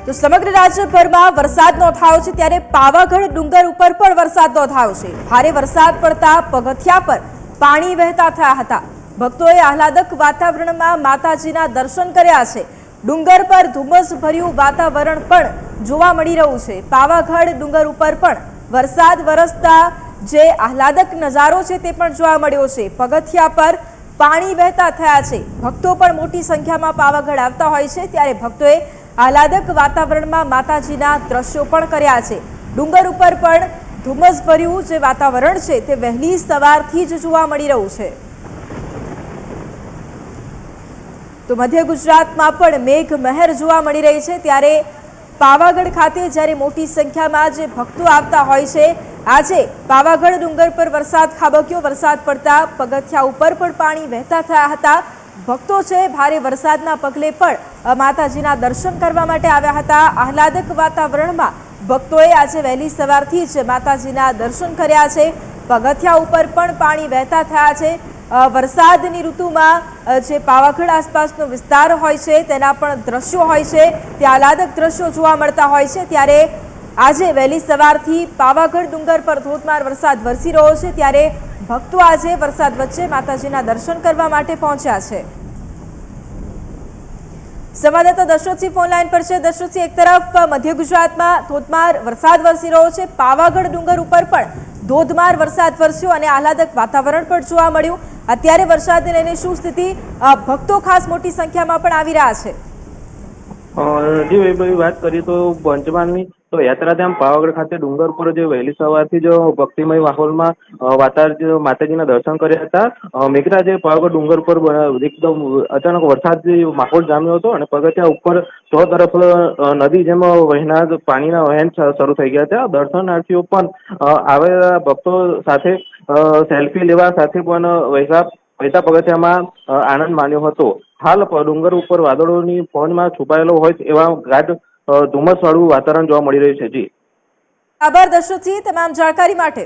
તો સમગ્ર રાજ્યભરમાં વરસાદ નોંધાયો છે ત્યારે પાવાગઢ ડુંગર ઉપર પણ વરસાદ નોંધાયો છે। ભારે વરસાદ પડતા પગથિયા પર પાણી વહેતા થયા હતા। ભક્તોએ આહલાદક વાતાવરણમાં માતાજીના દર્શન કર્યા છે। ડુંગર પર ધુમ્મસભર્યું વાતાવરણ પણ જોવા મળી રહ્યું છે। પાવાગઢ ડુંગર ઉપર પણ વરસાદ વરસતા જે આહલાદક નજારો છે તે પણ જોવા મળ્યો છે। પગથિયા પર પાણી વહેતા થયા છે। ભક્તો પણ મોટી સંખ્યામાં પાવાગઢ આવતા હોય છે ત્યારે ભક્તોએ આહલાદક વાતાવરણમાં માતાજીના દ્રશ્યો પણ કર્યા છે। ડુંગર ઉપર પણ ધુમ્મસભર્યું જે વાતાવરણ છે તે વહેલી સવારથી જ જોવા મળી રહ્યું છે। તો મધ્ય ગુજરાતમાં પણ મેઘ મહેર જોવા મળી રહી છે ત્યારે પાવાગઢ ખાતે જ્યારે મોટી સંખ્યામાં જે ભક્તો આવતા હોય છે આજે પાવાગઢ ડુંગર પર વરસાદ ખાબક્યો। વરસાદ પડતા પગથિયા ઉપર પણ પાણી વહેતા થયા હતા। ભક્તો છે ભારે વરસાદના પગલે પણ માતાજીના દર્શન કરવા માટે આવ્યા હતા। આહલાદક વાતાવરણમાં ભક્તોએ આજે વહેલી સવારથી જ માતાજીના દર્શન કર્યા છે। પગથિયા ઉપર પણ પાણી વહેતા થયા છે। વરસાદની ઋતુમાં જે પાવાગઢ આસપાસનો વિસ્તાર હોય છે તેના પણ દ્રશ્યો હોય છે તે આહલાદક દ્રશ્યો જોવા મળતા હોય છે ત્યારે આજે વહેલી સવારથી પાવાગઢ ડુંગર પર ધોધમાર વરસાદ વરસી રહ્યો છે ત્યારે ભક્તો આજે વરસાદ વચ્ચે માતાજીના દર્શન કરવા માટે પહોંચ્યા છે। સંવાદદાતા દશરથસિંહ ફોન લાઈન પર છે। દશરથસિંહ, એક તરફ મધ્ય ગુજરાતમાં ધોધમાર વરસાદ વરસી રહ્યો છે, પાવાગઢ ડુંગર ઉપર પણ ધોધમાર વરસાદ વરસ્યો અને આહલાદક વાતાવરણ પણ જોવા મળ્યું। અત્યારે વરસાદને લઈને શું સ્થિતિ? ભક્તો ખાસ મોટી સંખ્યામાં પણ આવી રહ્યા છે। જી વૈભવી, વાત કરીએ તો પંચમહાલની તો યાત્રાધામ પાવાગઢ ખાતે ડુંગર પર જે વહેલી સવારથી જ ભક્તિમય માહોલમાં માતાજીના દર્શન કર્યા હતા। મેઘરાજે પાવાગઢ ડુંગર પર એકદમ અચાનક વરસાદી માહોલ જામ્યો હતો અને પગથિયા ઉપર ચો તરફ નદી જેમ પાણીના વહેણ શરૂ થઈ ગયા હતા। દર્શનાર્થીઓ પણ આવેલા ભક્તો સાથે સેલ્ફી લેવા સાથે પણ વહેતા પગથિયામાં આનંદ માન્યો હતો। હાલ ડુંગર ઉપર વાદળોની પવનમાં છુપાયેલો હોય એવા ગાઢ ધુમ્મસવાળું વાતાવરણ જોવા મળી રહ્યું છે। જી આભાર દશરથસિંહ તમામ જાણકારી માટે।